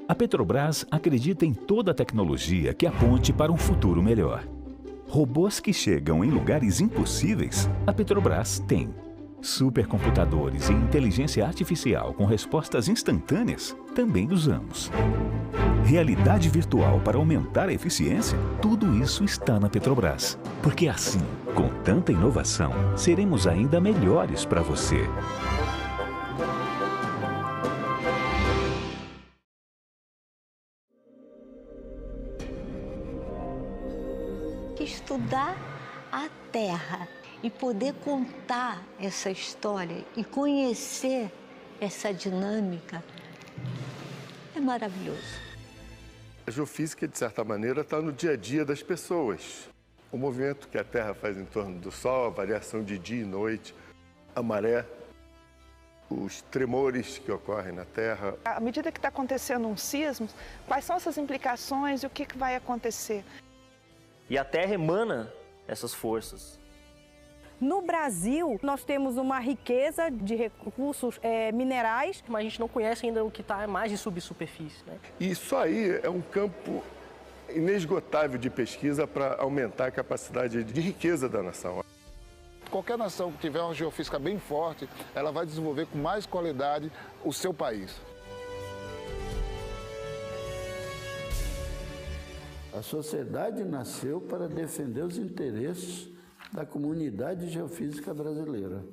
A Petrobras acredita em toda a tecnologia que aponte para um futuro melhor. Robôs que chegam em lugares impossíveis, a Petrobras tem. Supercomputadores e inteligência artificial com respostas instantâneas, também usamos. Realidade virtual para aumentar a eficiência, tudo isso está na Petrobras. Porque assim, com tanta inovação, seremos ainda melhores para você. Estudar a Terra e poder contar essa história e conhecer essa dinâmica é maravilhoso. A geofísica, de certa maneira, está no dia a dia das pessoas. O movimento que a Terra faz em torno do Sol, a variação de dia e noite, a maré, os tremores que ocorrem na Terra. À medida que está acontecendo um sismo, quais são essas implicações e o que vai acontecer? E a Terra emana essas forças. No Brasil, nós temos uma riqueza de recursos minerais, mas a gente não conhece ainda o que está mais de subsuperfície, né? E isso aí é um campo inesgotável de pesquisa para aumentar a capacidade de riqueza da nação. Qualquer nação que tiver uma geofísica bem forte, ela vai desenvolver com mais qualidade o seu país. A sociedade nasceu para defender os interesses da comunidade geofísica brasileira,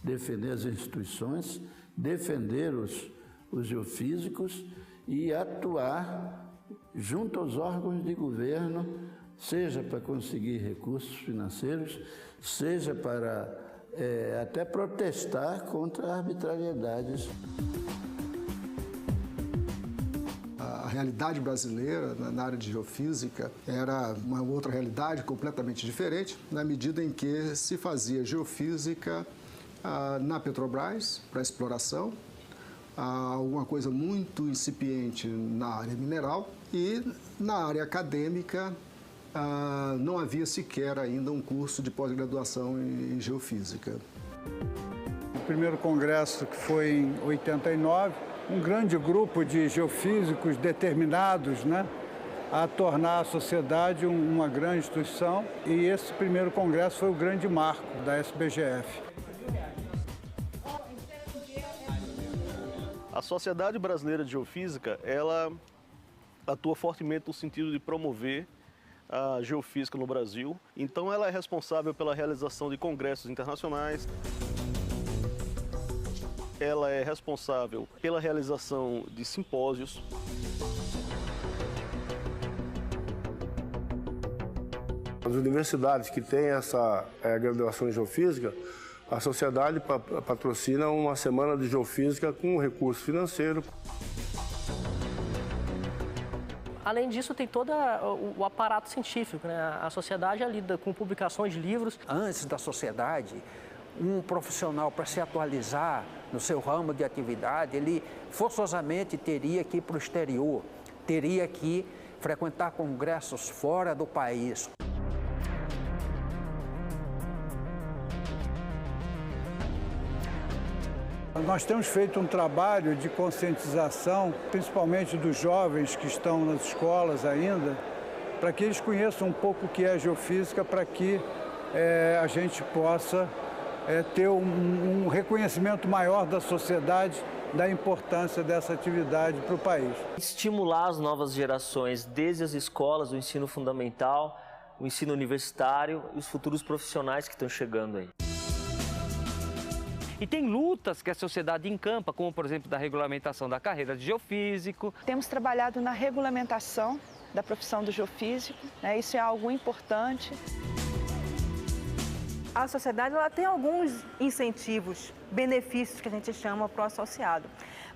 defender as instituições, defender os geofísicos e atuar junto aos órgãos de governo, seja para conseguir recursos financeiros, seja para até protestar contra arbitrariedades. A realidade brasileira na área de geofísica era uma outra realidade completamente diferente, na medida em que se fazia geofísica na Petrobras para exploração, alguma coisa muito incipiente na área mineral e na área acadêmica não havia sequer ainda um curso de pós-graduação em geofísica. O primeiro congresso, que foi em 89, um grande grupo de geofísicos determinados, né, a tornar a sociedade uma grande instituição, e esse primeiro congresso foi o grande marco da CISBGf. A Sociedade Brasileira de Geofísica, ela atua fortemente no sentido de promover a geofísica no Brasil. Então ela é responsável pela realização de congressos internacionais. Ela é responsável pela realização de simpósios. As universidades que têm essa graduação em geofísica, a sociedade patrocina uma semana de geofísica com recurso financeiro. Além disso, tem todo o aparato científico, né? A sociedade lida com publicações de livros. Antes da sociedade, um profissional, para se atualizar no seu ramo de atividade, ele forçosamente teria que ir para o exterior, teria que frequentar congressos fora do país. Nós temos feito um trabalho de conscientização, principalmente dos jovens que estão nas escolas ainda, para que eles conheçam um pouco o que é geofísica, para que a gente possa ter um reconhecimento maior da sociedade da importância dessa atividade para o país. Estimular as novas gerações desde as escolas, o ensino fundamental, o ensino universitário e os futuros profissionais que estão chegando aí. E tem lutas que a sociedade encampa, como por exemplo da regulamentação da carreira de geofísico. Temos trabalhado na regulamentação da profissão do geofísico, né? Isso é algo importante. A sociedade ela tem alguns incentivos, benefícios que a gente chama para o associado.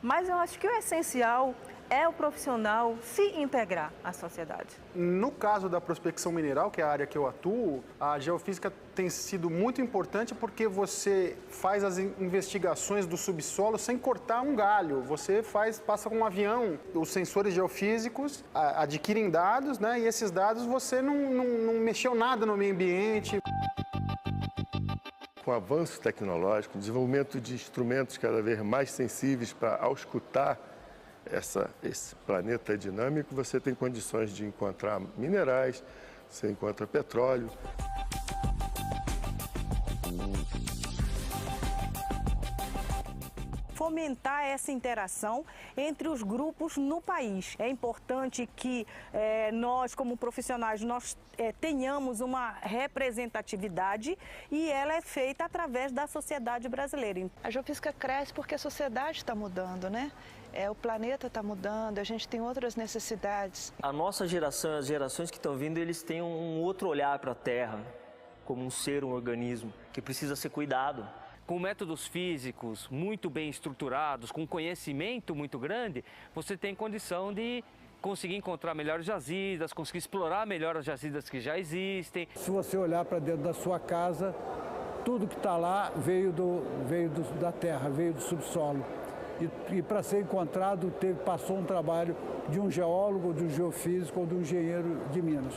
Mas eu acho que o essencial é o profissional se integrar à sociedade. No caso da prospecção mineral, que é a área que eu atuo, a geofísica tem sido muito importante porque você faz as investigações do subsolo sem cortar um galho. Você passa com um avião, os sensores geofísicos adquirem dados, né? E esses dados você não mexeu nada no meio ambiente. Com o avanço tecnológico, o desenvolvimento de instrumentos cada vez mais sensíveis para auscultar esse planeta é dinâmico, você tem condições de encontrar minerais, você encontra petróleo. Fomentar essa interação entre os grupos no país. É importante que nós, como profissionais, tenhamos uma representatividade e ela é feita através da sociedade brasileira. A geofísica cresce porque a sociedade está mudando, né? O planeta está mudando, a gente tem outras necessidades. A nossa geração, as gerações que estão vindo, eles têm um outro olhar para a Terra, como um ser, um organismo, que precisa ser cuidado. Com métodos físicos muito bem estruturados, com conhecimento muito grande, você tem condição de conseguir encontrar melhores jazidas, conseguir explorar melhor as jazidas que já existem. Se você olhar para dentro da sua casa, tudo que está lá veio da terra, veio do subsolo. E para ser encontrado, passou um trabalho de um geólogo, de um geofísico ou de um engenheiro de Minas.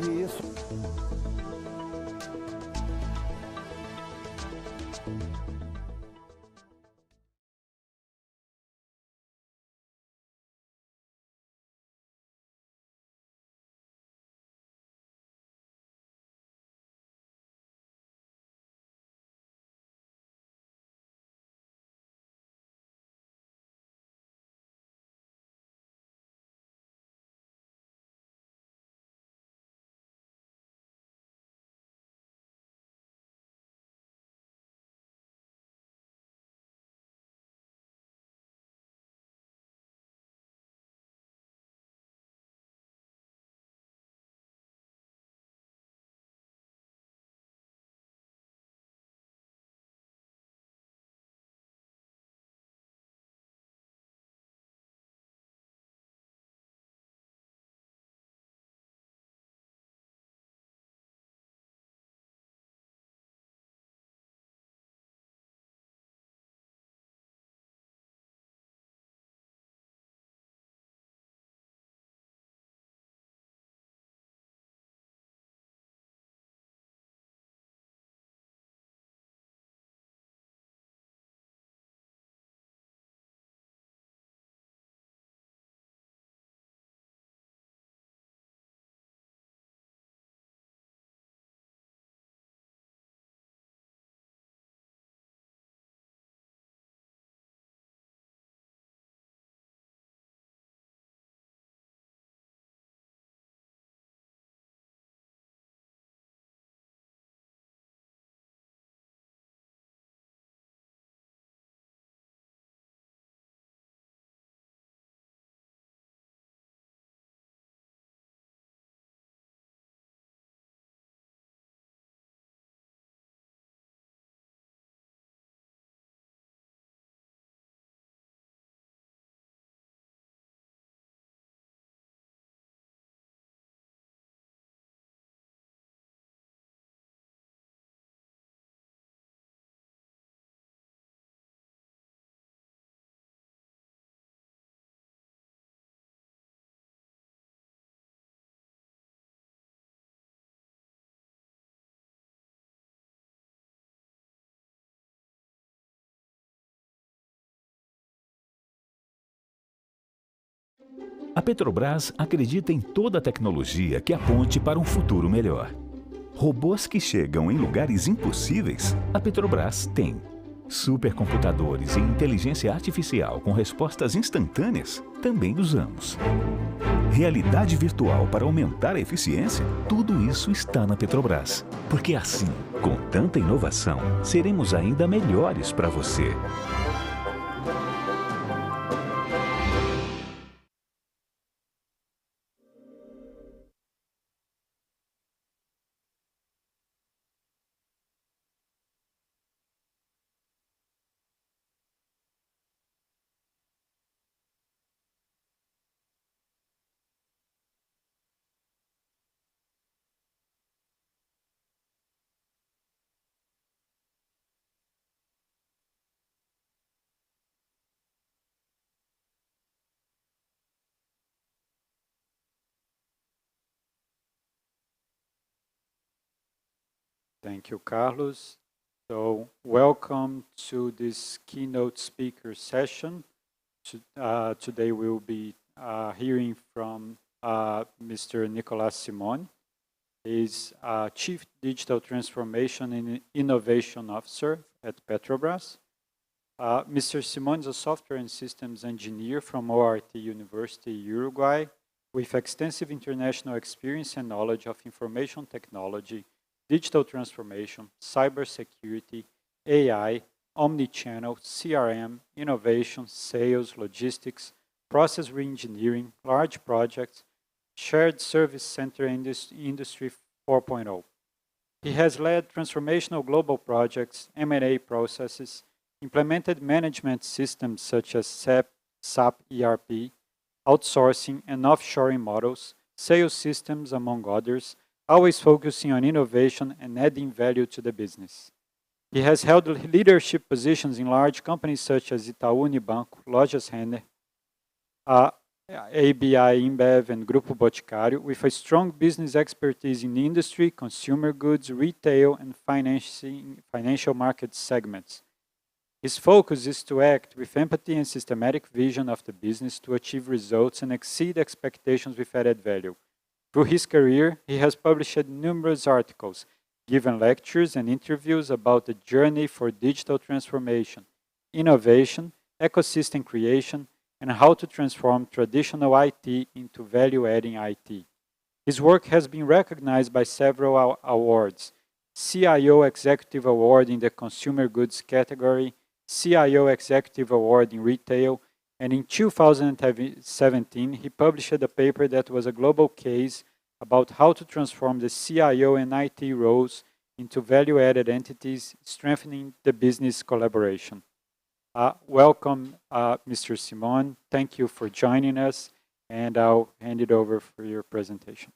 E isso... A Petrobras acredita em toda a tecnologia que aponte para um futuro melhor. Robôs que chegam em lugares impossíveis, a Petrobras tem. Supercomputadores e inteligência artificial com respostas instantâneas, também usamos. Realidade virtual para aumentar a eficiência, tudo isso está na Petrobras. Porque assim, com tanta inovação, seremos ainda melhores para você. Thank you, Carlos. So, welcome to this keynote speaker session Today we will be hearing from Mr. Nicolás Simone. He's Chief Digital Transformation and Innovation Officer at Petrobras. Mr. Simone is a software and systems engineer from O.R.T University, Uruguay, with extensive international experience and knowledge of information technology, digital transformation, cybersecurity, AI, omnichannel, CRM, innovation, sales, logistics, process reengineering, large projects, shared service center industry 4.0. He has led transformational global projects, M&A processes, implemented management systems such as SAP ERP, outsourcing and offshoring models, sales systems, among others, always focusing on innovation and adding value to the business. He has held leadership positions in large companies such as Itaú Unibanco, Lojas Renner, ABI InBev, and Grupo Boticário, with a strong business expertise in industry, consumer goods, retail, and financial market segments. His focus is to act with empathy and systematic vision of the business to achieve results and exceed expectations with added value. Through his career, he has published numerous articles, given lectures and interviews about the journey for digital transformation, innovation, ecosystem creation, and how to transform traditional IT into value-adding IT. His work has been recognized by several awards: CIO Executive Award in the Consumer Goods category, CIO Executive Award in Retail, and in 2017, he published a paper that was a global case about how to transform the CIO and IT roles into value-added entities, strengthening the business collaboration. Welcome, Mr. Simone. Thank you for joining us, and I'll hand it over for your presentation.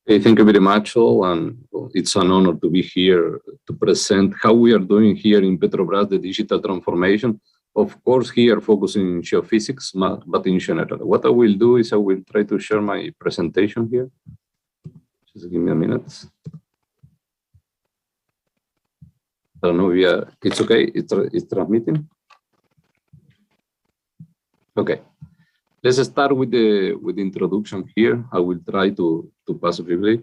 Hey, thank you very much, all, and it's an honor to be here to present how we are doing here in Petrobras the digital transformation. Of course, here focusing on geophysics, but in general. What I will do is I will try to share my presentation here. Just give me a minute. I don't know if it's okay, it's transmitting. Okay, let's start with the introduction here. I will try to pass briefly.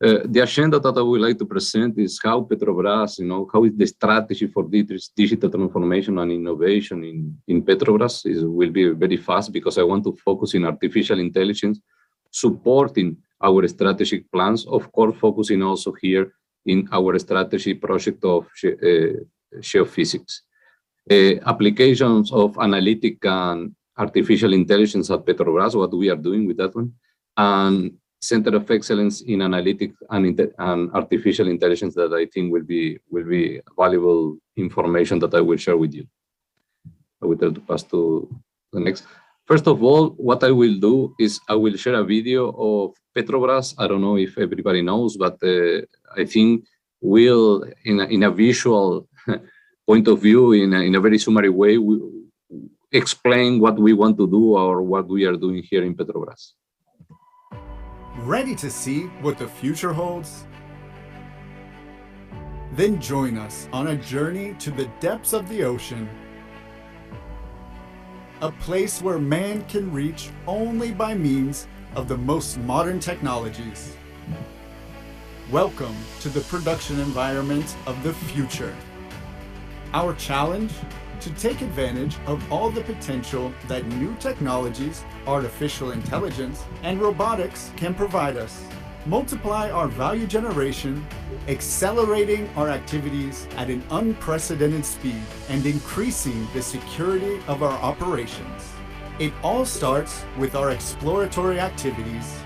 The agenda that I would like to present is how Petrobras, how is the strategy for digital transformation and innovation in Petrobras. Will be very fast because I want to focus in artificial intelligence, supporting our strategic plans, of course, focusing also here in our strategy project of geophysics. Applications of analytic and artificial intelligence at Petrobras, what we are doing with that one, and Center of Excellence in Analytics and Artificial Intelligence that I think will be valuable information that I will share with you. I will try to pass to the next. First of all, what I will do is I will share a video of Petrobras. I don't know if everybody knows, but I think we'll, in a visual point of view, in a very summary way, explain what we want to do or what we are doing here in Petrobras. Ready to see what the future holds? Then join us on a journey to the depths of the ocean, a place where man can reach only by means of the most modern technologies. Welcome to the production environment of the future. Our challenge: to take advantage of all the potential that new technologies, artificial intelligence, and robotics can provide us. Multiply our value generation, accelerating our activities at an unprecedented speed, and increasing the security of our operations. It all starts with our exploratory activities.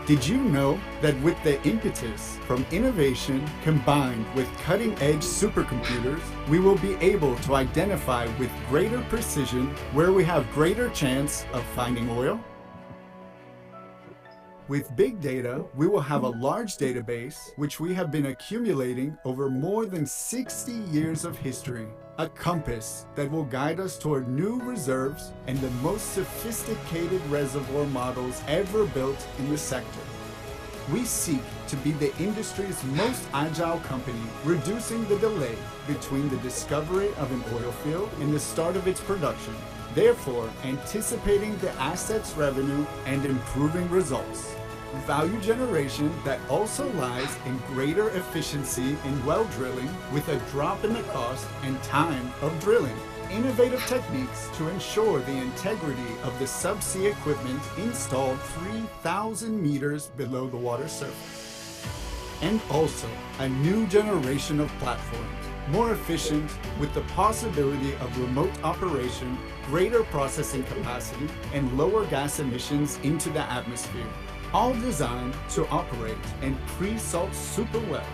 Did you know that with the impetus from innovation combined with cutting-edge supercomputers, we will be able to identify with greater precision where we have greater chance of finding oil? With big data, we will have a large database which we have been accumulating over more than 60 years of history. A compass that will guide us toward new reserves and the most sophisticated reservoir models ever built in the sector. we seek to be the industry's most agile company, reducing the delay between the discovery of an oil field and the start of its production, therefore anticipating the asset's revenue and improving results. Value generation that also lies in greater efficiency in well drilling with a drop in the cost and time of drilling. Innovative techniques to ensure the integrity of the subsea equipment installed 3,000 meters below the water surface. And also a new generation of platforms, more efficient with the possibility of remote operation, greater processing capacity, and lower gas emissions into the atmosphere, all designed to operate in pre-salt super wells.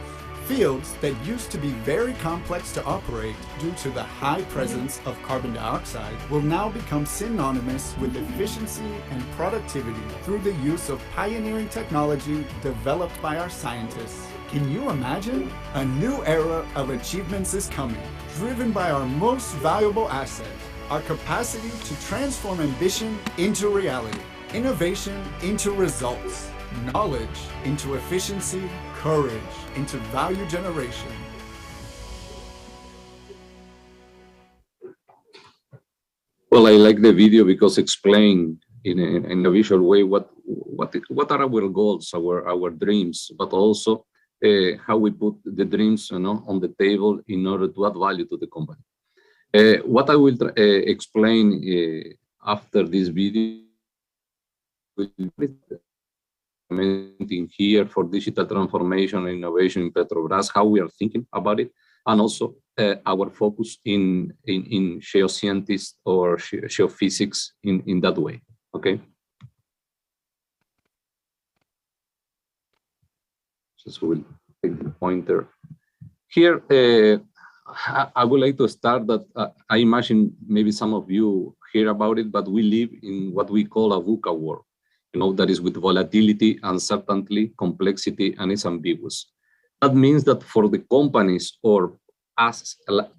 Fields that used to be very complex to operate due to the high presence of carbon dioxide will now become synonymous with efficiency and productivity through the use of pioneering technology developed by our scientists. Can you imagine? A new era of achievements is coming, driven by our most valuable asset, our capacity to transform ambition into reality, innovation into results, knowledge into efficiency, courage into value generation. Well, I like the video because explain in a visual way what are our goals, our dreams, but also how we put the dreams on the table in order to add value to the company. What I will explain after this video here for digital transformation and innovation in Petrobras, how we are thinking about it, and also our focus in geoscientists or geophysics in that way. Okay. Just will take the pointer here. I would like to start that I imagine maybe some of you hear about it, but we live in what we call a VUCA world. That is with volatility, uncertainty, complexity, and it's ambiguous. That means that for the companies or us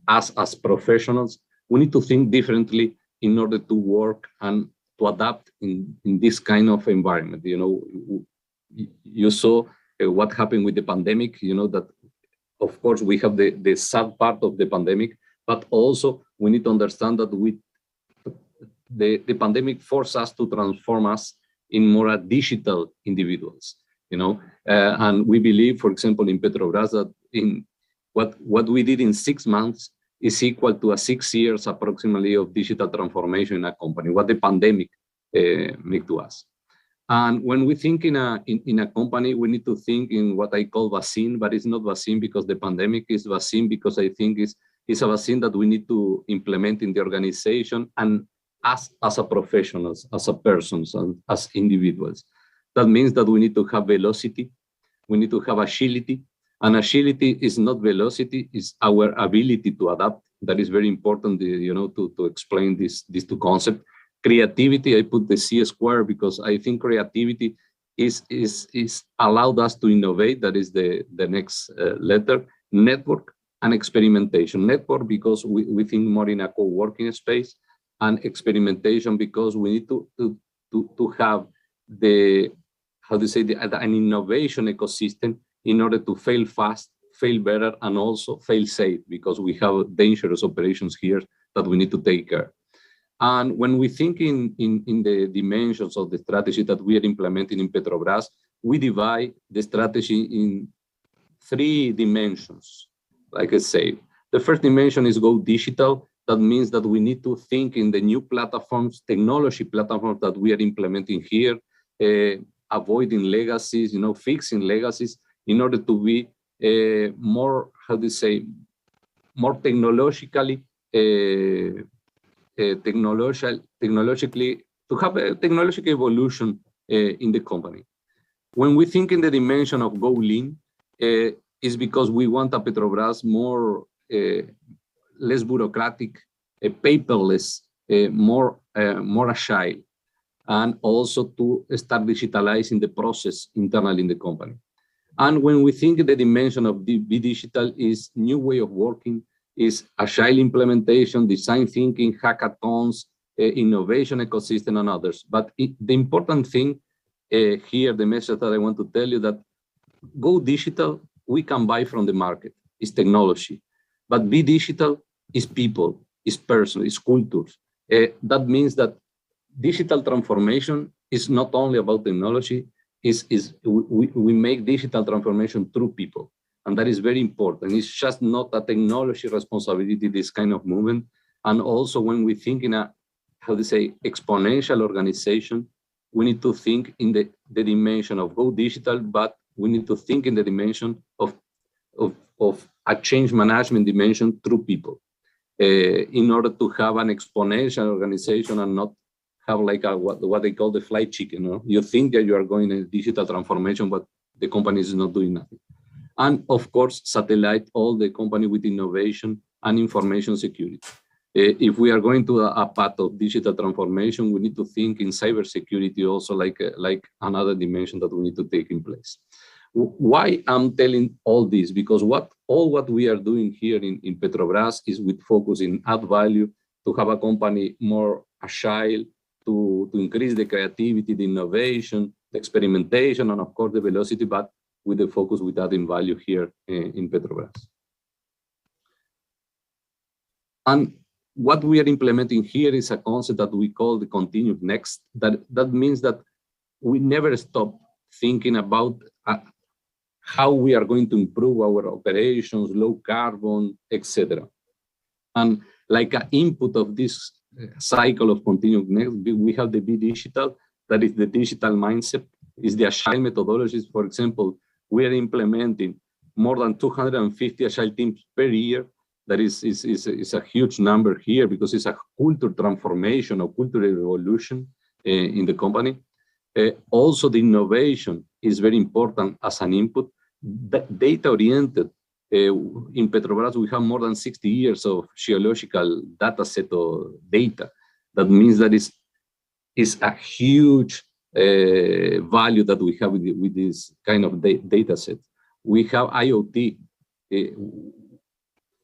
as professionals, we need to think differently in order to work and to adapt in this kind of environment. You saw what happened with the pandemic, that of course we have the sad part of the pandemic, but also we need to understand that the pandemic forced us to transform us in more digital individuals, and we believe, for example, in Petrobras, that in what we did in 6 months is equal to 6 years approximately of digital transformation in a company, what the pandemic made to us. And when we think in a company, we need to think in what I call vaccine, but it's not vaccine because the pandemic is vaccine, because I think it's a vaccine that we need to implement in the organization and as a professionals, as a persons, and as individuals. That means that we need to have velocity, we need to have agility, and agility is not velocity, it's our ability to adapt. That is very important, to explain these two concepts. Creativity, I put the C square because I think creativity is allowed us to innovate. That is the next letter. Network and experimentation. Network because we think more in a co-working space, and experimentation because we need to have an innovation ecosystem in order to fail fast, fail better, and also fail safe, because we have dangerous operations here that we need to take care. And when we think in the dimensions of the strategy that we are implementing in Petrobras, we divide the strategy in 3 dimensions, like I say. The first dimension is go digital. That means that we need to think in the new platforms, technology platforms that we are implementing here, avoiding legacies, fixing legacies in order to be more, more technologically, technologically, to have a technological evolution in the company. When we think in the dimension of go lean, is because we want a Petrobras more less bureaucratic, paperless, more agile, and also to start digitalizing the process internally in the company. And when we think in the dimension of be digital, is new way of working, is agile implementation, design thinking, hackathons, innovation ecosystem, and others. But the important thing here, the message that I want to tell you, that go digital, we can buy from the market, it's technology. But be digital is people, is person, is cultures. That means that digital transformation is not only about technology, we make digital transformation through people. And that is very important. It's just not a technology responsibility, this kind of movement. And also when we think in a, how to say, exponential organization, we need to think in the dimension of go digital, but we need to think in the dimension of a change management dimension through people in order to have an exponential organization and not have like what they call the fly chicken. You know? You think that you are going in digital transformation, but the company is not doing nothing. And of course, satellite all the company with innovation and information security. If we are going to a path of digital transformation, we need to think in cybersecurity also like another dimension that we need to take in place. Why I'm telling all this? Because all what we are doing here in Petrobras is with focus in add value, to have a company more agile, to increase the creativity, the innovation, the experimentation, and of course the velocity, but with the focus with adding value here in Petrobras. And what we are implementing here is a concept that we call the continuous next. That means that we never stop thinking about how we are going to improve our operations, low carbon, etc. And like an input of this cycle of continuous next, we have the Be Digital, that is the digital mindset, is the agile methodologies. For example, we are implementing more than 250 agile teams per year. That is a huge number here because it's a culture transformation or cultural revolution in the company. Also, the innovation is very important as an input. Data-oriented, in Petrobras, we have more than 60 years of geological data set or data. That means that is a huge value that we have with this kind of data set. We have IoT,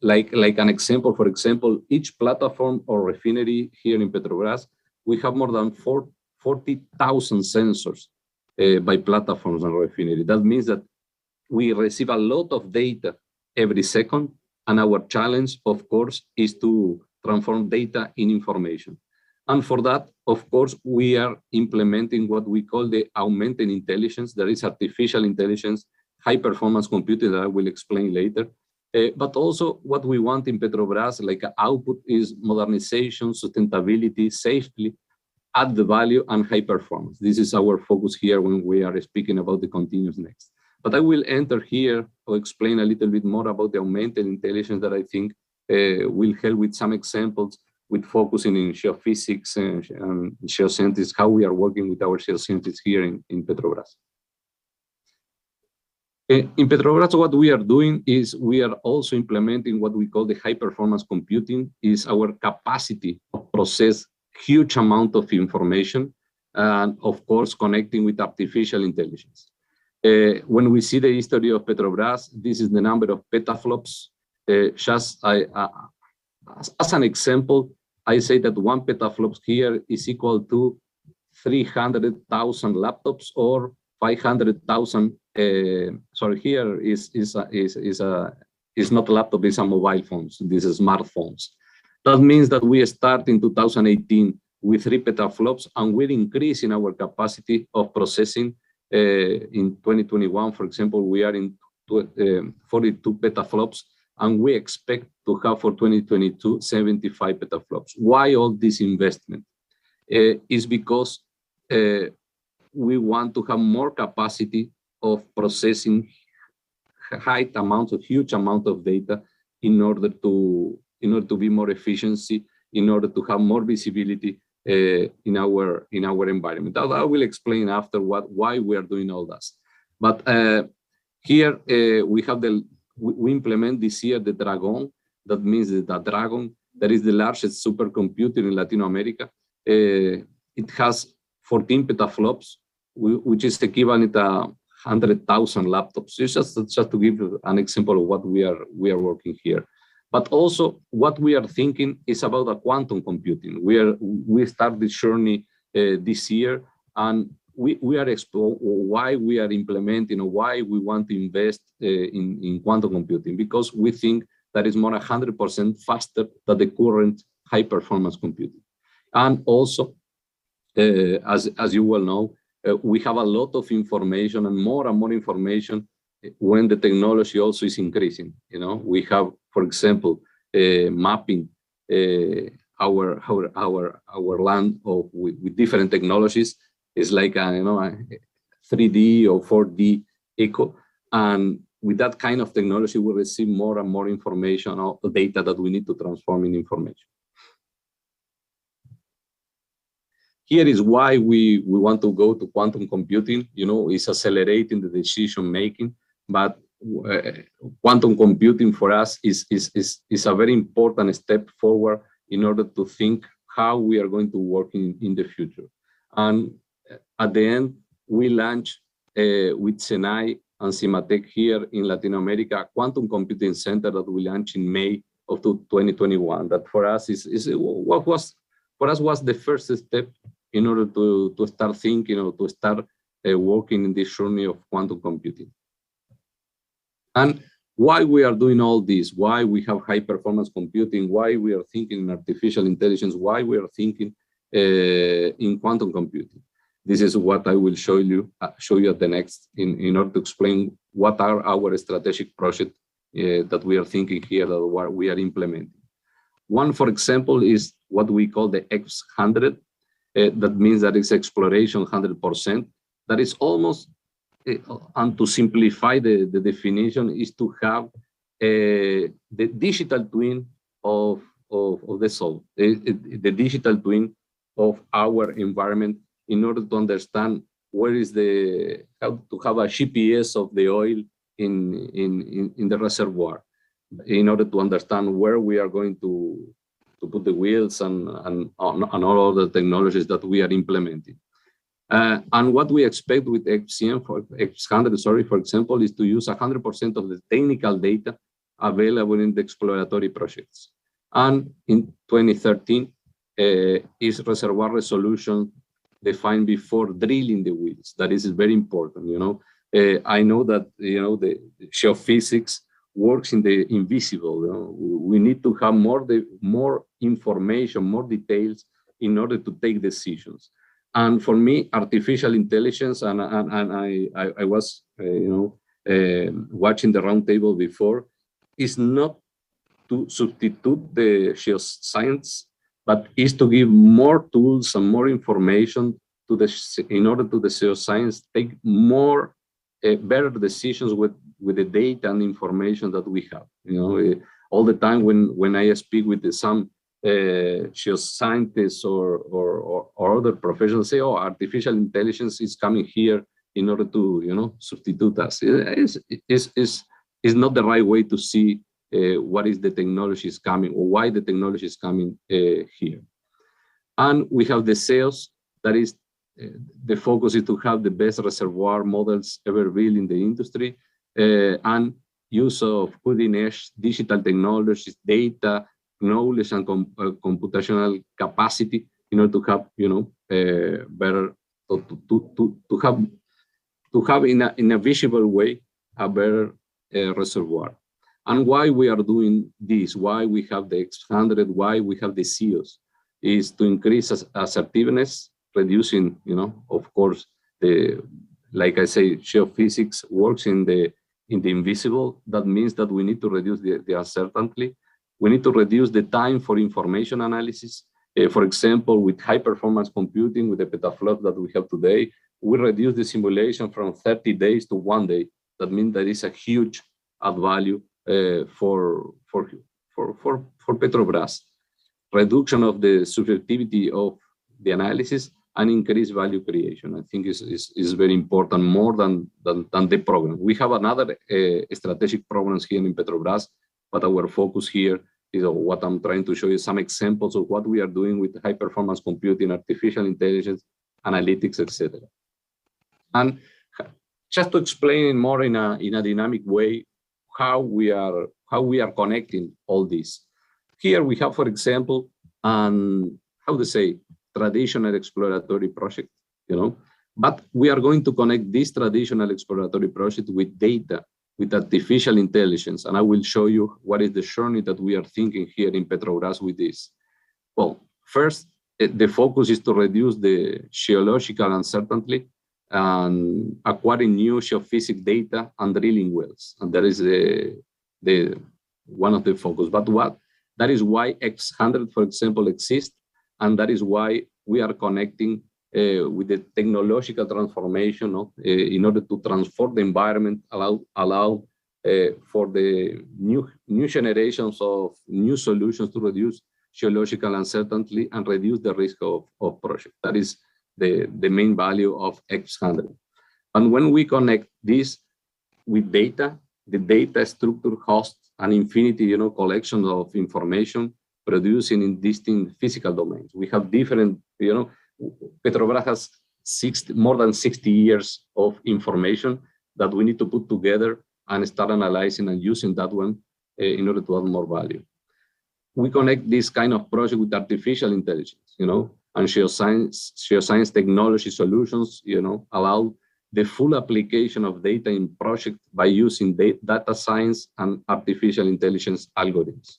like an example, for example, each platform or refinery here in Petrobras, we have more than 40,000 sensors by platforms and refinery. That means that we receive a lot of data every second, and our challenge, of course, is to transform data in information. And for that, of course, we are implementing what we call the Augmented Intelligence. There is artificial intelligence, high-performance computing that I will explain later. But also what we want in Petrobras, like output, is modernization, sustainability, safely, add the value, and high performance. This is our focus here when we are speaking about the continuous next. But I will enter here to explain a little bit more about the augmented intelligence that I think will help with some examples with focusing in geophysics and geoscientists, how we are working with our geoscientists here in Petrobras. In Petrobras, what we are doing is we are also implementing what we call the high performance computing, is our capacity to process huge amount of information, and of course, connecting with artificial intelligence. When we see the history of Petrobras, this is the number of petaflops. Just as an example, I say that one petaflops here is equal to 300,000 laptops or 500,000. Sorry, here is not a laptop, it's a mobile phones. This is smartphones. That means that we start in 2018 with 3 petaflops, and we're increasing our capacity of processing. In 2021, for example, we are in 42 petaflops, and we expect to have for 2022 75 petaflops. Why all this investment? Is because we want to have more capacity of processing huge amount of data in order to be more efficiency, in order to have more visibility in our environment. I will explain after why we are doing all that. But here we implement this year the Dragon. That means that the Dragon, that is the largest supercomputer in Latin America. It has 14 petaflops, which is equivalent to 100,000 laptops. It's just to give you an example of what we are working here. But also what we are thinking is about a quantum computing. We start this journey this year, and we are why we are implementing, or why we want to invest in quantum computing, because we think that is more 100% faster than the current high performance computing. And also, as you well know, we have a lot of information and more information when the technology also is increasing. You know, we have, for example, mapping our land with different technologies. It's like a 3D or 4D echo, and with that kind of technology, we receive more and more information or data that we need to transform in information. Here is why we want to go to quantum computing. You know, it's accelerating the decision making, but quantum computing for us is a very important step forward in order to think how we are going to work in the future. And at the end, we launched with SENAI and CIMATEC here in Latin America, a quantum computing center that we launched in May of 2021. That for us was the first step in order to start thinking or to start working in this journey of quantum computing. And why we are doing all this, why we have high performance computing, why we are thinking in artificial intelligence, why we are thinking in quantum computing. This is what I will show you at the next in order to explain what are our strategic projects that we are thinking here, that we are implementing. One, for example, is what we call the X100. That means that it's exploration 100%. That is almost, and to simplify the definition, is to have the digital twin of the soul, the digital twin of our environment, in order to understand where is how to have a GPS of the oil in the reservoir, in order to understand where we are going to put the wheels and all of the technologies that we are implementing. And what we expect with X100, for example, is to use 100% of the technical data available in the exploratory projects. And in 2013, is reservoir resolution defined before drilling the wells. That is very important. You know, I know that the geophysics works in the invisible. You know? We need to have more information, more details in order to take decisions. And for me, artificial intelligence, and I was watching the roundtable before, is not to substitute the geoscience, but is to give more tools and more information in order to the geoscience take more better decisions with the data and information that we have. You know, all the time when I speak with some geoscientists or other professionals, say, "Oh, artificial intelligence is coming here in order to substitute us." It's not the right way to see what is the technology is coming, or why the technology is coming here. And we have the sales, that is the focus is to have the best reservoir models ever built in the industry, and use of cutting edge digital technologies, data, knowledge, and computational capacity in order to have better to have in a visible way a better reservoir. And why we are doing this, why we have the X100, why we have the CEOs, is to increase assertiveness, reducing, of course, like I say, geophysics works in the invisible. That means that we need to reduce the uncertainty. We need to reduce the time for information analysis. For example, with high performance computing, with the petaflops that we have today, we reduce the simulation from 30 days to 1 day. That means that is a huge add value for Petrobras. Reduction of the subjectivity of the analysis and increased value creation, I think is very important, more than the program. We have another strategic programs here in Petrobras, but our focus here is what I'm trying to show you, some examples of what we are doing with high performance computing, artificial intelligence, analytics, etc. And just to explain more in a dynamic way how we are connecting all this. Here we have, for example, how to say, traditional exploratory project, But we are going to connect this traditional exploratory project with data, with artificial intelligence. And I will show you what is the journey that we are thinking here in Petrobras with this. Well, first, the focus is to reduce the geological uncertainty and acquiring new geophysics data and drilling wells. And that is one of the focus. But that is why X100, for example, exists. And that is why we are connecting with the technological transformation in order to transform the environment, allow for the new generations of new solutions to reduce geological uncertainty and reduce the risk of projects. That is the main value of X100. And when we connect this with data, the data structure hosts an infinity, collection of information producing in distinct physical domains. We have different, Petrobras has more than 60 years of information that we need to put together and start analyzing and using that one in order to add more value. We connect this kind of project with artificial intelligence, and geoscience technology solutions, allow the full application of data in projects by using data science and artificial intelligence algorithms.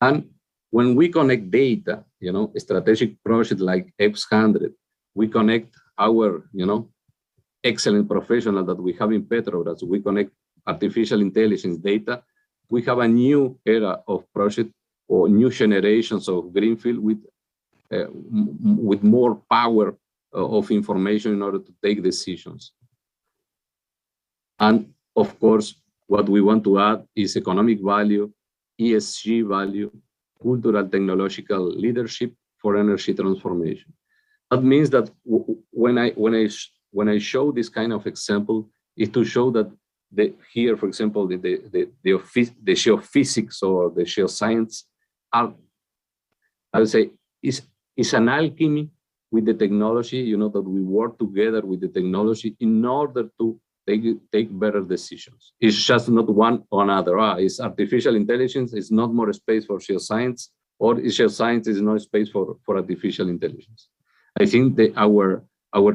And when we connect data, a strategic project like X100, we connect our, excellent professional that we have in Petrobras, we connect artificial intelligence data, we have a new era of project or new generations of greenfield with more power of information in order to take decisions. And of course, what we want to add is economic value, ESG value, cultural technological leadership for energy transformation. That means that when I show this kind of example, is to show that here, for example, the geophysics or the geoscience are, I would say, is an alchemy with the technology, that we work together with the technology in order to take better decisions. It's just not one or another. It's artificial intelligence, it's not more space for geoscience, or geoscience is no space for artificial intelligence. I think that our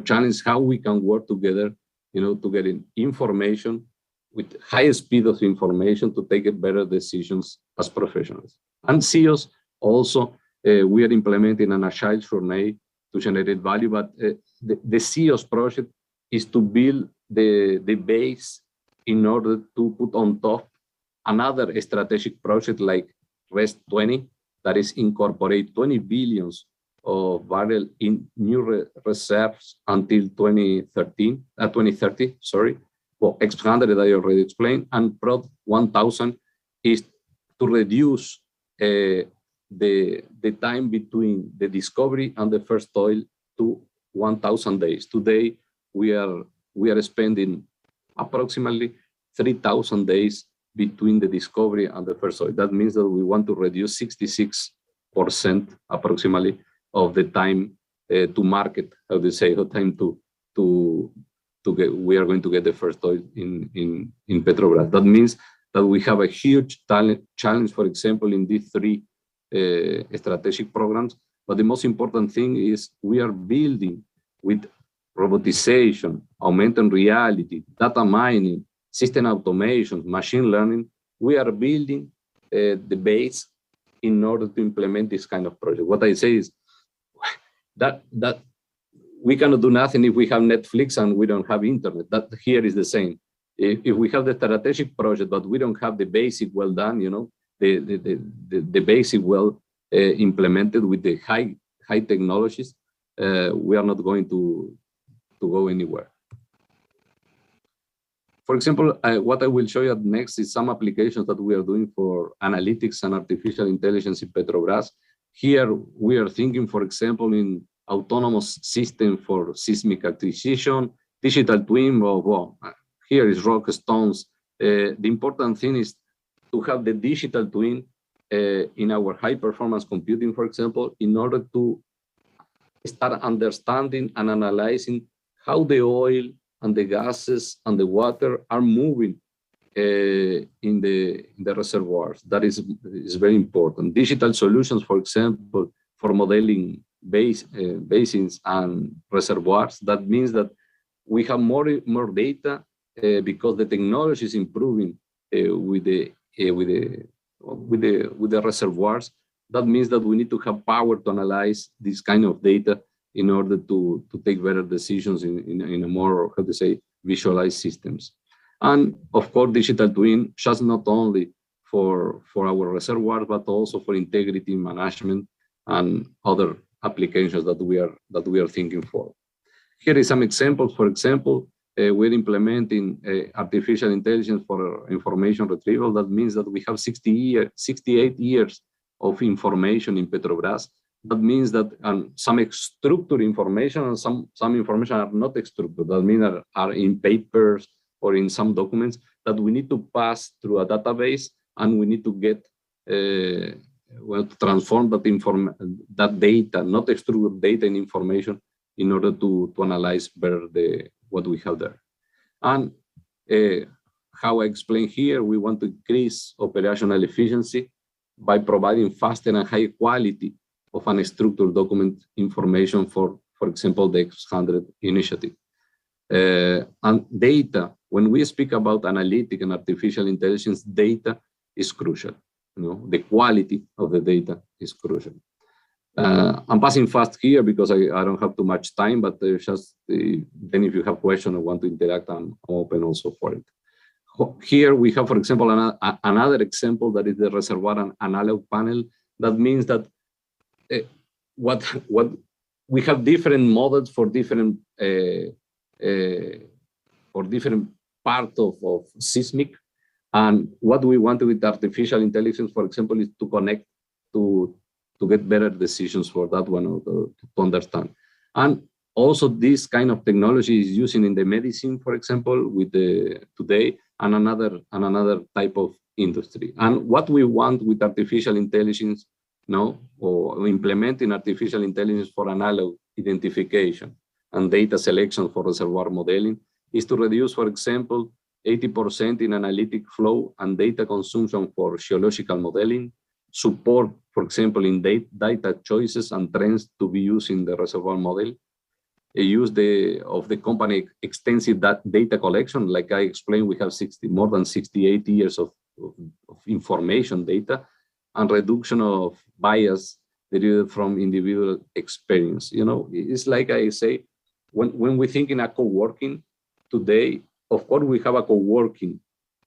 challenge is how we can work together, to get information with high speed of information to take better decisions as professionals. And CEOs also, we are implementing an agile journey to generate value, but the CEOs project is to build the base in order to put on top another strategic project like REST 20, that is incorporate 20 billions of barrel in new reserves until 2030, sorry. Well, X100 I already explained, and PROD 1000 is to reduce the time between the discovery and the first oil to 1,000 days. Today, we are spending approximately 3,000 days between the discovery and the first oil. That means that we want to reduce 66% approximately of the time to market, how they say, the time to get, we are going to get the first oil in Petrobras. That means that we have a huge challenge, for example, in these three strategic programs. But the most important thing is we are building with robotization, augmented reality, data mining, system automation, machine learning. We are building the base in order to implement this kind of project. What I say is that we cannot do nothing if we have Netflix and we don't have internet. That here is the same. If we have the strategic project, but we don't have the basic well done, the basic well implemented with the high technologies, we are not going to go anywhere. For example, what I will show you next is some applications that we are doing for analytics and artificial intelligence in Petrobras. Here, we are thinking, for example, in autonomous system for seismic acquisition, digital twin, here is rock stones. The important thing is to have the digital twin in our high performance computing, for example, in order to start understanding and analyzing how the oil and the gases and the water are moving in the reservoirs. That is very important. Digital solutions, for example, for modeling basins and reservoirs. That means that we have more data because the technology is improving with the reservoirs. That means that we need to have power to analyze this kind of data in order to take better decisions in a more, how to say, visualized systems. And of course, digital twin, just not only for our reservoirs, but also for integrity management and other applications that we are thinking for. Here is some examples. For example, we're implementing artificial intelligence for information retrieval. That means that we have 68 years of information in Petrobras. That means that some structured information and some information are not structured. That means that are in papers or in some documents that we need to pass through a database, and we need to get to transform that data, not structured data, in information in order to analyze better what we have there. And how I explain here, we want to increase operational efficiency by providing faster and high quality of unstructured document information for example, the X100 initiative. And data, when we speak about analytic and artificial intelligence, data is crucial. The quality of the data is crucial. I'm passing fast here because I don't have too much time, but just then if you have questions or want to interact, I'm open also for it. Here we have, for example, another example that is the reservoir and analog panel. That means that what we have different models for different part of seismic, and what we want with artificial intelligence, for example, is to connect to get better decisions for that one, or to understand. And also this kind of technology is using in the medicine, for example, with today, and another type of industry. And what we want with artificial intelligence, or implementing artificial intelligence for analog identification and data selection for reservoir modeling, is to reduce, for example, 80% in analytic flow and data consumption for geological modeling, support, for example, in data choices and trends to be used in the reservoir model, use of the company extensive data collection. Like I explained, we have more than 68 years of information data, and reduction of bias derived from individual experience. It's like I say, when we think in a co-working today, of course, we have a co-working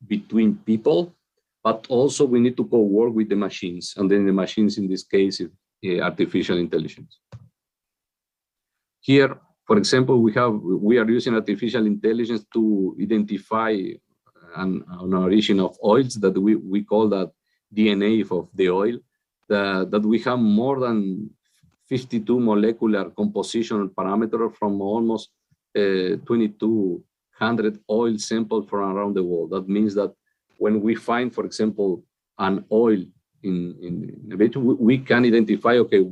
between people, but also we need to co-work with the machines, and then the machines in this case is artificial intelligence. Here, for example, we are using artificial intelligence to identify an origin of oils that we call that DNA of the oil, that we have more than 52 molecular compositional parameters from almost 2,200 oil samples from around the world. That means that when we find, for example, an oil in a bit, we can identify, okay,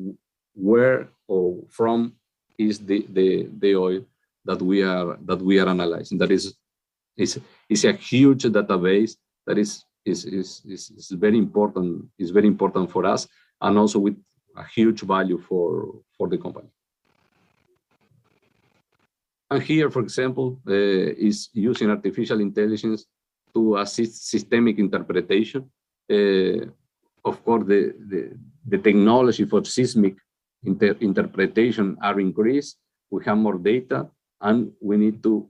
where or from is the oil that we are analyzing. That is a huge database that is very important. Is very important for us, and also with a huge value for the company. And here, for example, is using artificial intelligence to assist systemic interpretation. Of course, the technology for seismic interpretation are increased. We have more data, and we need to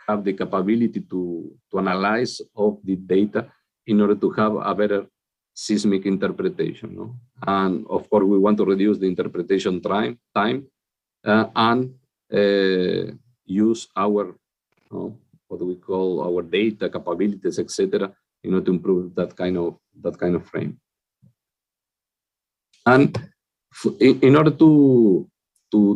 have the capability to analyze all the data in order to have a better seismic interpretation. And of course, we want to reduce the interpretation time and use our what we call our data capabilities, etc., to improve that kind of frame. And in order to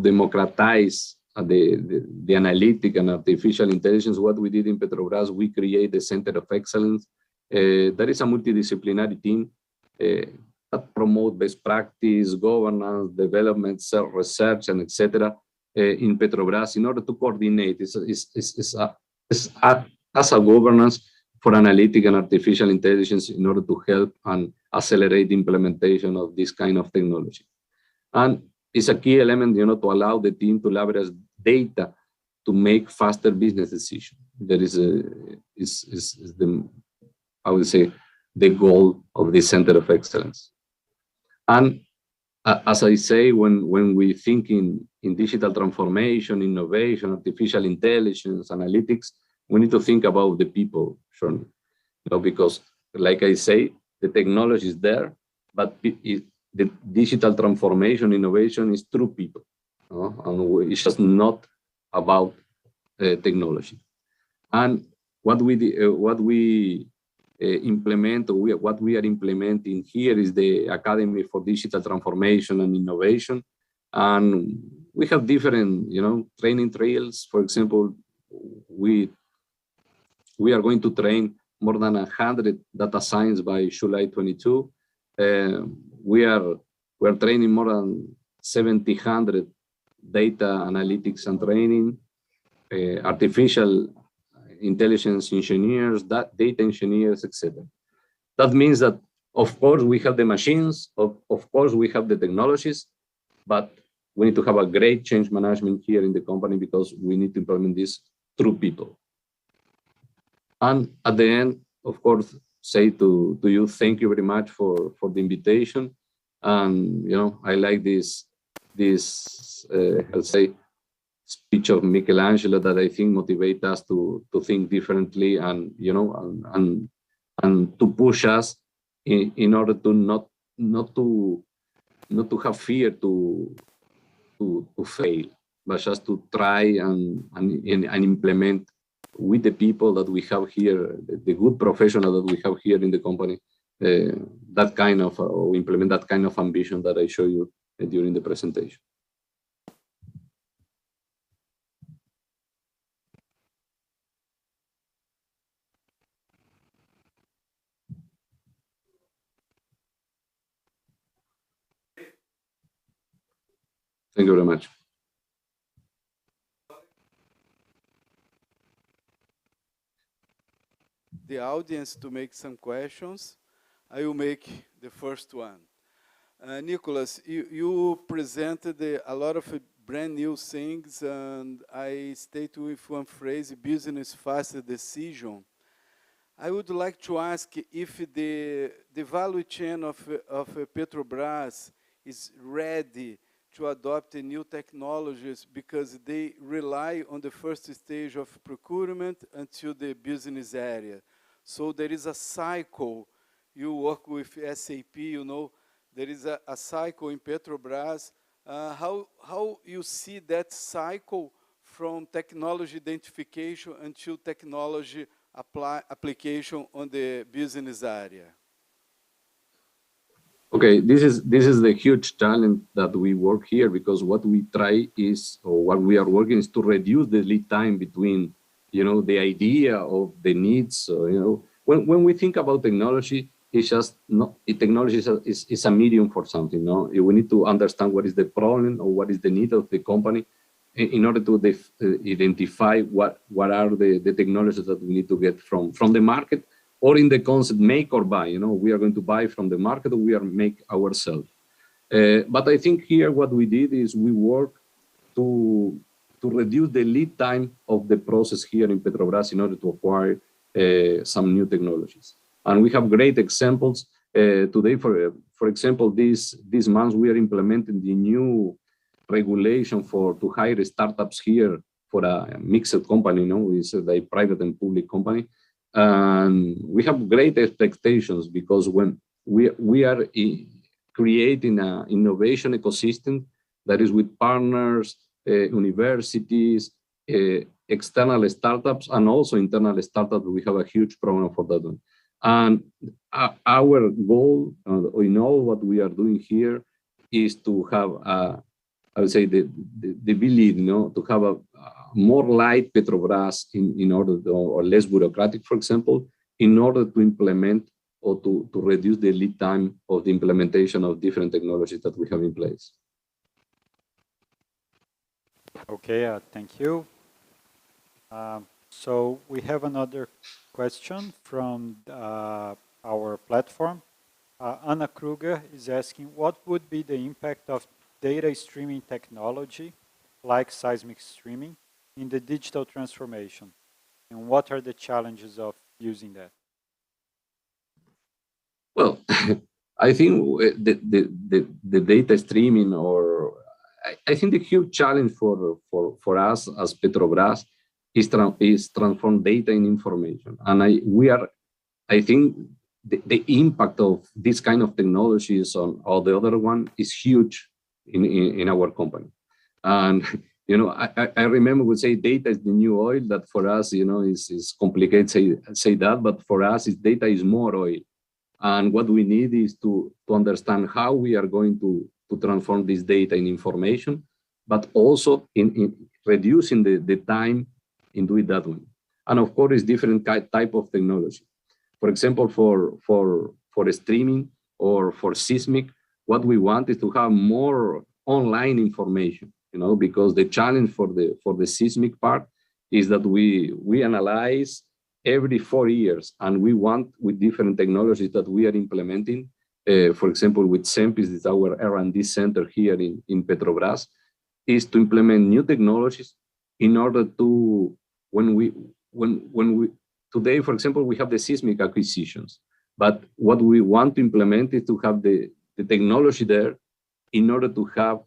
democratize the analytic and artificial intelligence, what we did in Petrobras, we created the Center of Excellence. There is a multidisciplinary team that promote best practice, governance, development, research, and etc. In Petrobras in order to coordinate. As a governance for analytic and artificial intelligence in order to help and accelerate the implementation of this kind of technology. And is a key element, to allow the team to leverage data to make faster business decisions. That is the, I would say, the goal of this Center of Excellence. And as I say, when we think in digital transformation, innovation, artificial intelligence, analytics, we need to think about the people, surely. Because, like I say, the technology is there, but the digital transformation, innovation is through people. And it's just not about technology. And what we implement, or what we are implementing here, is the Academy for Digital Transformation and Innovation. And we have different, training trails. For example, we are going to train more than 100 data science by July 22. We are training more than 1,700 data analytics and training, artificial intelligence engineers, data engineers, etc. That means that, of course, we have the machines, of course, we have the technologies, but we need to have a great change management here in the company, because we need to implement this through people. And at the end, of course, say to you, thank you very much for the invitation. And, I like this I'll say, speech of Michelangelo, that I think motivate us to think differently, and and to push us in order to not to have fear to fail, but just to try and implement with the people that we have here, the good professionals that we have here in the company, that kind of implement that kind of ambition that I show you during the presentation. Thank you very much. The audience to make some questions. I will make the first one. Nicolás, you presented a lot of brand new things, and I state with one phrase, business faster decision. I would like to ask if the value chain of Petrobras is ready to adopt new technologies, because they rely on the first stage of procurement until the business area. So there is a cycle. You work with SAP, there is a cycle in Petrobras. How you see that cycle from technology identification until technology application on the business area? Okay, this is the huge challenge that we work here, because what we try is, or what we are working is to reduce the lead time between, the idea of the needs. When we think about technology, it's just not, technology is a medium for something. We need to understand what is the problem or what is the need of the company in order to identify what are the technologies that we need to get from the market, or in the concept make or buy. We are going to buy from the market, or we are make ourselves. But I think here what we did is we work to reduce the lead time of the process here in Petrobras in order to acquire some new technologies. And we have great examples. Today, for example, this month we are implementing the new regulation to hire startups here for a mixed company. It's a private and public company. And we have great expectations, because when we are creating an innovation ecosystem that is with partners, universities, external startups, and also internal startups, we have a huge program for that one. And our goal, what we are doing here, is to have, I would say, the ability, to have a more light Petrobras in order to, or less bureaucratic, for example, in order to implement or to reduce the lead time of the implementation of different technologies that we have in place. Okay, thank you. So we have another question from our platform. Anna Kruger is asking, what would be the impact of data streaming technology, like seismic streaming, in the digital transformation? And what are the challenges of using that? Well, I think the data streaming, or I think the huge challenge for us as Petrobras is transform data in information. And I think the impact of this kind of technologies on all the other one is huge in our company. And I remember we say data is the new oil. That for us, is complicated say that, but for us, data is more oil. And what we need is to understand how we are going to transform this data in information, but also in reducing the time in doing that one. And of course, it's different type of technology. For example, for streaming or for seismic, what we want is to have more online information, because the challenge for the seismic part is that we analyze every 4 years, and we want, with different technologies that we are implementing, for example, with SEMPIS, is our R&D center here in Petrobras, is to implement new technologies in order to, when we today, for example, we have the seismic acquisitions, but what we want to implement is to have the technology there in order to have,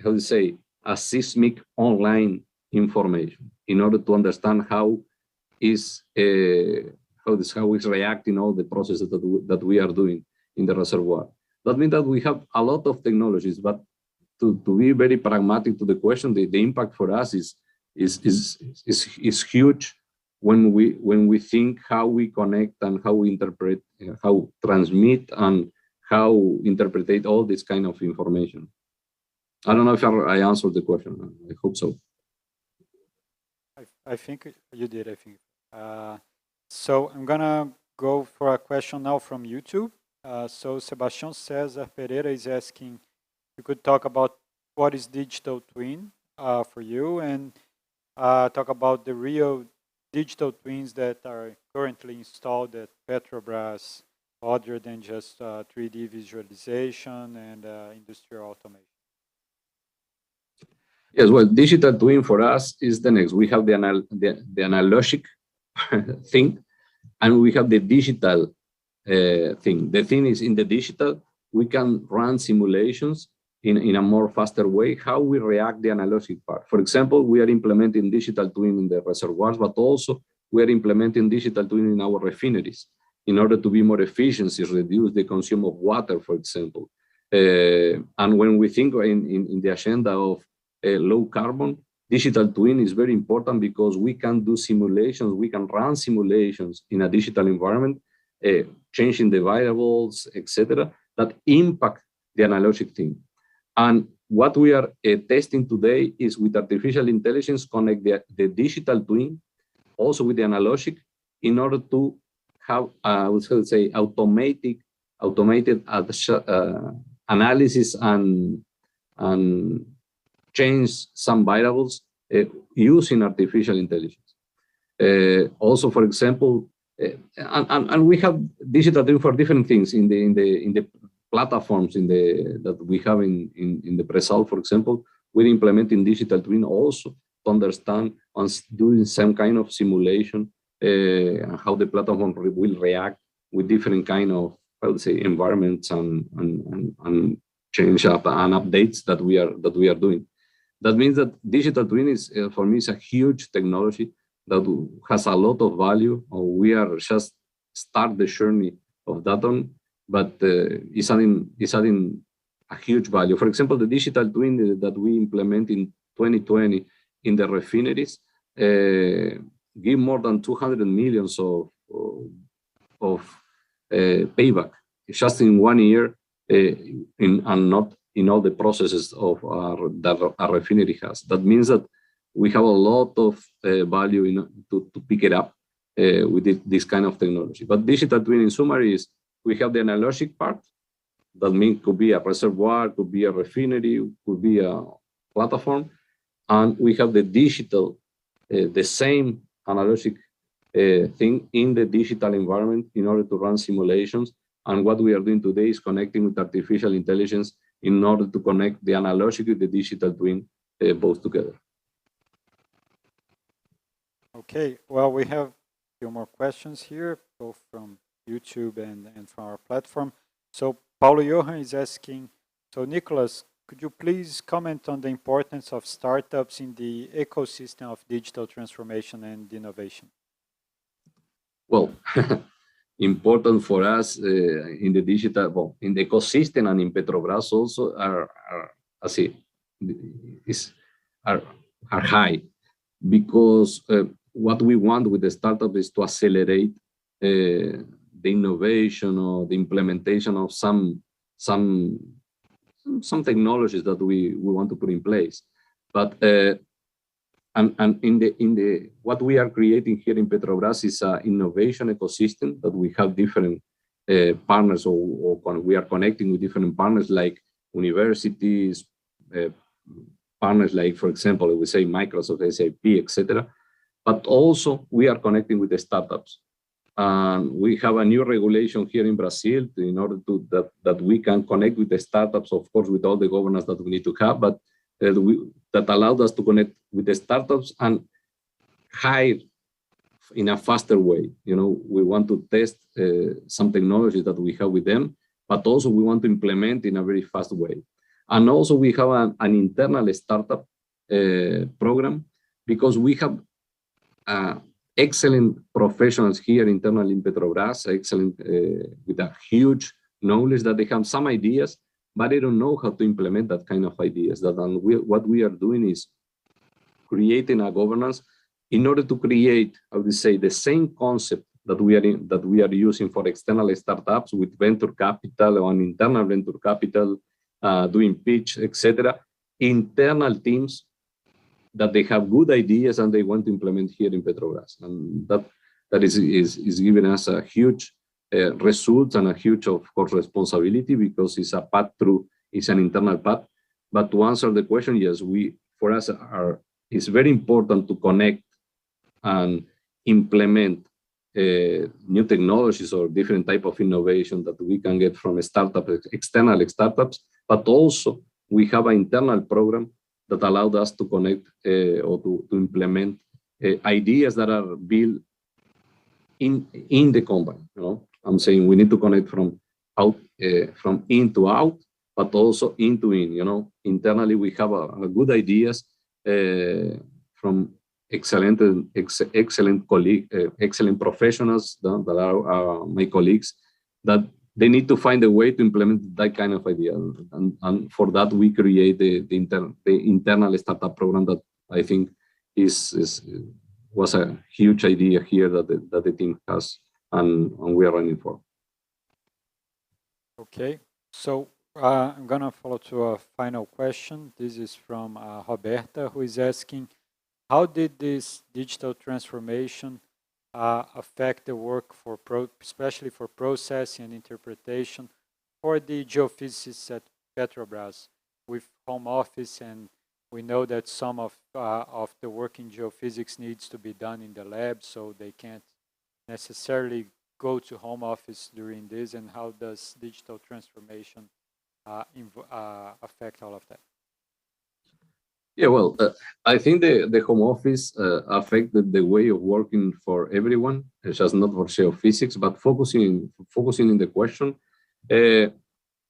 how to say, a seismic online information, in order to understand how is reacting all the processes that we are doing in the reservoir. That means that we have a lot of technologies, but to be very pragmatic to the question, the impact for us is huge when we think how we connect and how we interpret, how transmit and how interpret all this kind of information. I don't know if I answered the question. I hope so. I think you did, I think. So I'm gonna go for a question now from YouTube. So Sebastian Cesar Pereira is asking if you could talk about what is digital twin for you, and talk about the real digital twins that are currently installed at Petrobras, other than just 3D visualization and industrial automation. Yes, well, digital twin for us is the next. We have the analogic thing, and we have the digital thing. The thing is, in the digital, we can run simulations in a more faster way, how we react the analogic part. For example, we are implementing digital twin in the reservoirs, but also we are implementing digital twin in our refineries in order to be more efficient, reduce the consume of water, for example. And when we think in the agenda of low carbon, digital twin is very important because we can do simulations, we can run simulations in a digital environment, changing the variables, etc., that impact the analogic thing. And what we are testing today is with artificial intelligence, connect the digital twin also with the analogic in order to have, I would say, automated analysis and change some variables using artificial intelligence. Also, for example, and we have digital twin for different things in the platforms that we have in the pre-salt, for example. We're implementing digital twin also to understand and doing some kind of simulation how the platform will react with different kind of, I would say, environments and change up and updates that we are doing. That means that digital twin is, for me, is a huge technology that has a lot of value. We are just start the journey of that one, but it's adding a huge value. For example, the digital twin that we implement in 2020 in the refineries give more than 200 million of payback just in 1 year, and not in all the processes of that a refinery has. That means that we have a lot of value to pick it up with this kind of technology. But digital twin, in summary, is we have the analogic part. That means could be a reservoir, could be a refinery, could be a platform, and we have the digital, the same analogic thing in the digital environment in order to run simulations. And what we are doing today is connecting with artificial intelligence in order to connect the analogic with the digital twin both together. Okay, well, we have a few more questions here, both from YouTube and from our platform. So Paulo Johan is asking, so Nicolás, could you please comment on the importance of startups in the ecosystem of digital transformation and innovation? Well, important for us in the digital, well, in the ecosystem and in Petrobras also are high, because what we want with the startup is to accelerate the innovation or the implementation of some technologies that we want to put in place. But and in the what we are creating here in Petrobras is an innovation ecosystem that we have different partners, or we are connecting with different partners like universities, partners like, for example, we say Microsoft, SAP, etc. But also we are connecting with the startups. We have a new regulation here in Brazil in order to that we can connect with the startups, of course, with all the governance that we need to have, but that allowed us to connect with the startups and hire in a faster way. You know, we want to test some technologies that we have with them, but also we want to implement in a very fast way. And also we have an internal startup program, because we have excellent professionals here internally in Petrobras, excellent with a huge knowledge that they have some ideas, but they don't know how to implement that kind of ideas. What we are doing is creating a governance in order to create, I would say, the same concept that we are using for external startups with venture capital or an internal venture capital, doing pitch, etc. Internal teams that they have good ideas and they want to implement here in Petrobras, and that is giving us a huge result and a huge, of course, responsibility, because it's a path through, it's an internal path. But to answer the question, yes, for us it's very important to connect and implement new technologies or different type of innovation that we can get from external startups, but also we have an internal program that allowed us to connect or to implement ideas that are built in the company. You know, I'm saying we need to connect from in to out, but also in to in. You know, internally we have a good ideas from excellent colleagues, excellent professionals that are my colleagues, that they need to find a way to implement that kind of idea. And for that, we create the internal startup program that I think was a huge idea here that the team has, and we are running for. Okay, so I'm going to follow to a final question. This is from Roberta, who is asking, how did this digital transformation affect the work especially for processing and interpretation for the geophysicists at Petrobras with home office? And we know that some of the work in geophysics needs to be done in the lab, so they can't necessarily go to home office during this. And how does digital transformation affect all of that? Yeah, well, I think the home office affected the way of working for everyone. It's just not for geophysics, but focusing in the question.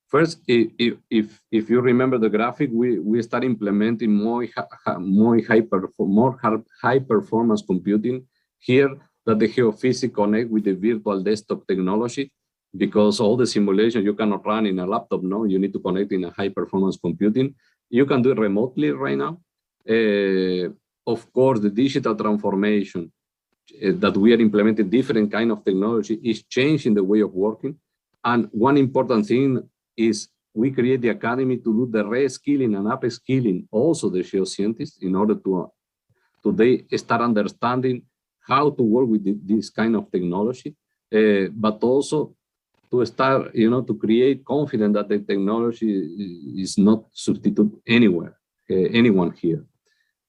First, if you remember the graphic, we start implementing more high performance computing here, that the geophysics connect with the virtual desktop technology, because all the simulation you cannot run in a laptop. No, you need to connect in a high performance computing. You can do it remotely right now. Of course, the digital transformation that we are implementing, different kind of technology, is changing the way of working. And one important thing is we create the academy to do the reskilling and upskilling also the geoscientists, in order to they start understanding how to work with this kind of technology, but also to start, to create confidence that the technology is not substitute anyone here.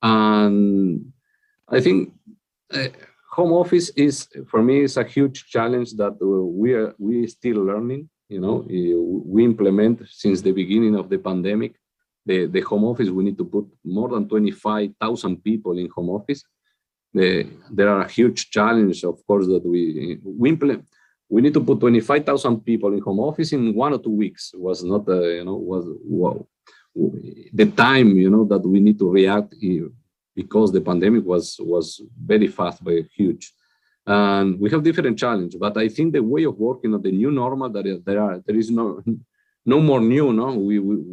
And I think home office for me is a huge challenge that we still learning. we implement since the beginning of the pandemic, the home office. We need to put more than 25,000 people in home office. There are a huge challenge, of course, that we implement. We need to put 25,000 people in home office in 1 or 2 weeks. It was not, the time, that we need to react because the pandemic was very fast, very huge. And we have different challenges, but I think the way of working on the new normal, there is no more new,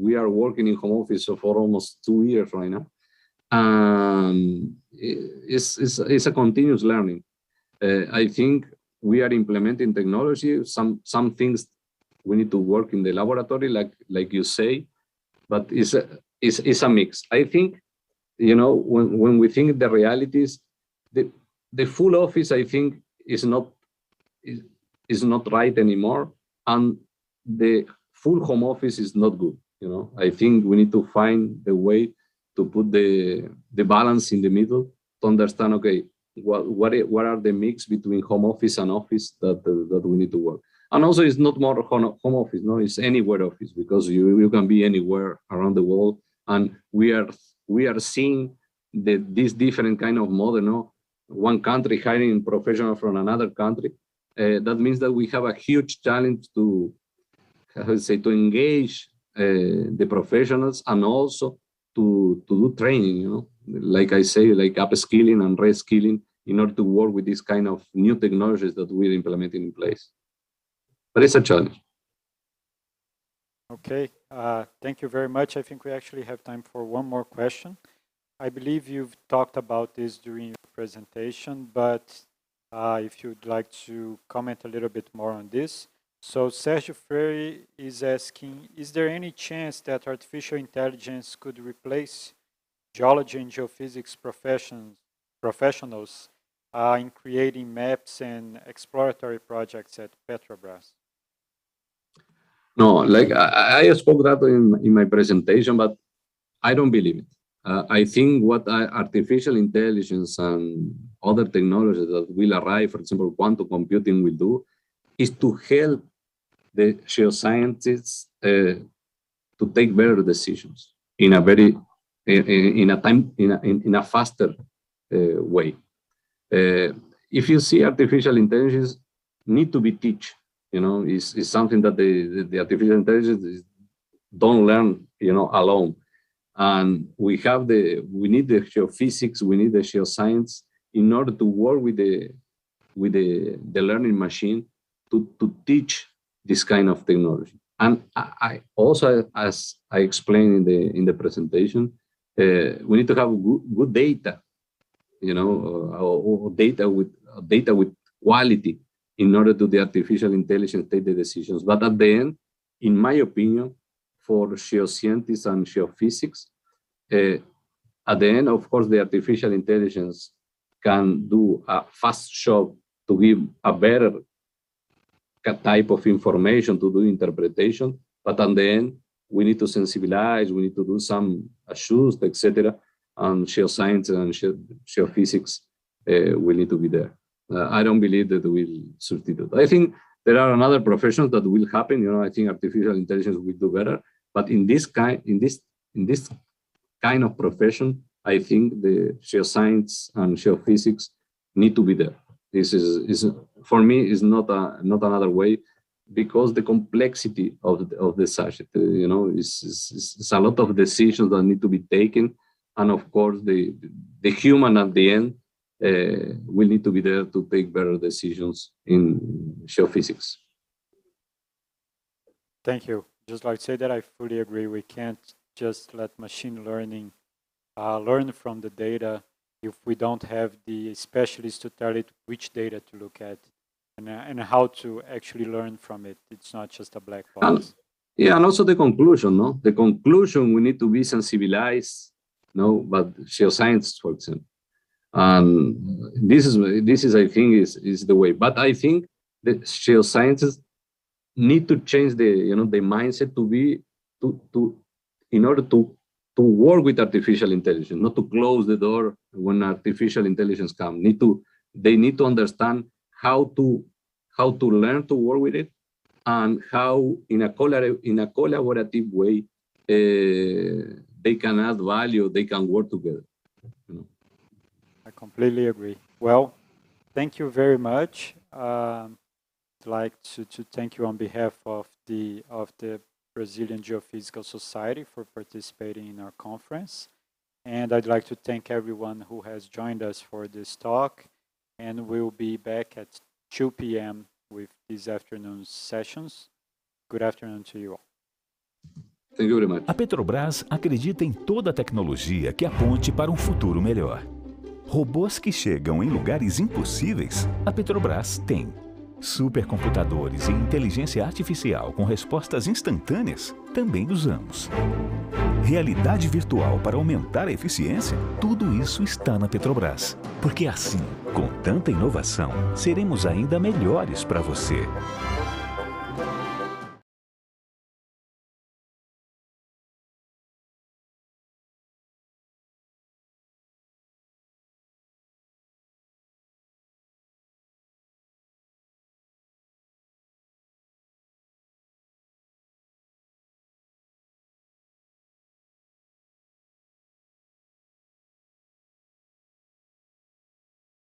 we are working in home office for almost 2 years right now. It's a continuous learning. I think we are implementing technology. Some things we need to work in the laboratory, like you say, but it's a mix. I think, when we think the realities, the full office, I think, is not right anymore, and the full home office is not good. I think we need to find the way to put the balance in the middle to understand, okay, what are the mix between home office and office that we need to work. And also, it's not more home office, it's anywhere office, because you can be anywhere around the world, and we are seeing this different kind of model. One country hiring professionals from another country. That means that we have a huge challenge to engage the professionals, and also to do training, like I say, like upskilling and reskilling, in order to work with this kind of new technologies that we're implementing in place. But it's a challenge. Okay, thank you very much. I think we actually have time for one more question. I believe you've talked about this during your presentation, but if you'd like to comment a little bit more on this. So Sergio Freire is asking, is there any chance that artificial intelligence could replace geology and geophysics professionals in creating maps and exploratory projects at Petrobras? No, like I spoke that in my presentation, but I don't believe it. I think what artificial intelligence and other technologies that will arrive, for example, quantum computing will do, is to help the geoscientists to take better decisions in a faster way. If you see artificial intelligence need to be taught, is something that the artificial intelligence don't learn, alone. And we need the geophysics, we need the geoscience in order to work with the learning machine to teach this kind of technology. And I also, as I explained in the presentation, we need to have good data, or data with quality in order to the artificial intelligence take the decisions. But at the end, in my opinion, for geoscientists and geophysics, at the end, of course, the artificial intelligence can do a fast job to give a better type of information to do interpretation. But at the end, we need to sensibilize, we need to do some adjust, etc. And geoscience and geophysics will need to be there. I don't believe that will substitute. I think there are another professions that will happen. I think artificial intelligence will do better. But in this kind of profession, I think the geoscience and geophysics need to be there. This is for me is not another way, because the complexity of the subject, is a lot of decisions that need to be taken, and of course the human at the end will need to be there to take better decisions in geophysics. Thank you. Just like to say that I fully agree. We can't just let machine learning learn from the data if we don't have the specialists to tell it which data to look at and how to actually learn from it. It's not just a black box. And also the conclusion, The conclusion, we need to be sensibilized, but geoscience, for example. And this is I think is the way. But I think the geoscientists need to change the mindset in order to work with artificial intelligence, not to close the door when artificial intelligence comes. They need to understand how to learn to work with it, and how, in a collaborative way, they can add value, they can work together. I completely agree. Well, thank you very much. I'd like to thank you on behalf of the Brazilian Geophysical Society for participating in our conference. And I'd like to thank everyone who has joined us for this talk. And we'll be back at 2 p.m. with this afternoon's sessions. Good afternoon to you all. Thank you very much. A Petrobras acredita em toda a tecnologia que aponte para um futuro melhor. Robôs que chegam em lugares impossíveis, a Petrobras tem. Supercomputadores e inteligência artificial com respostas instantâneas, também usamos. Realidade virtual para aumentar a eficiência, tudo isso está na Petrobras. Porque assim, com tanta inovação, seremos ainda melhores para você.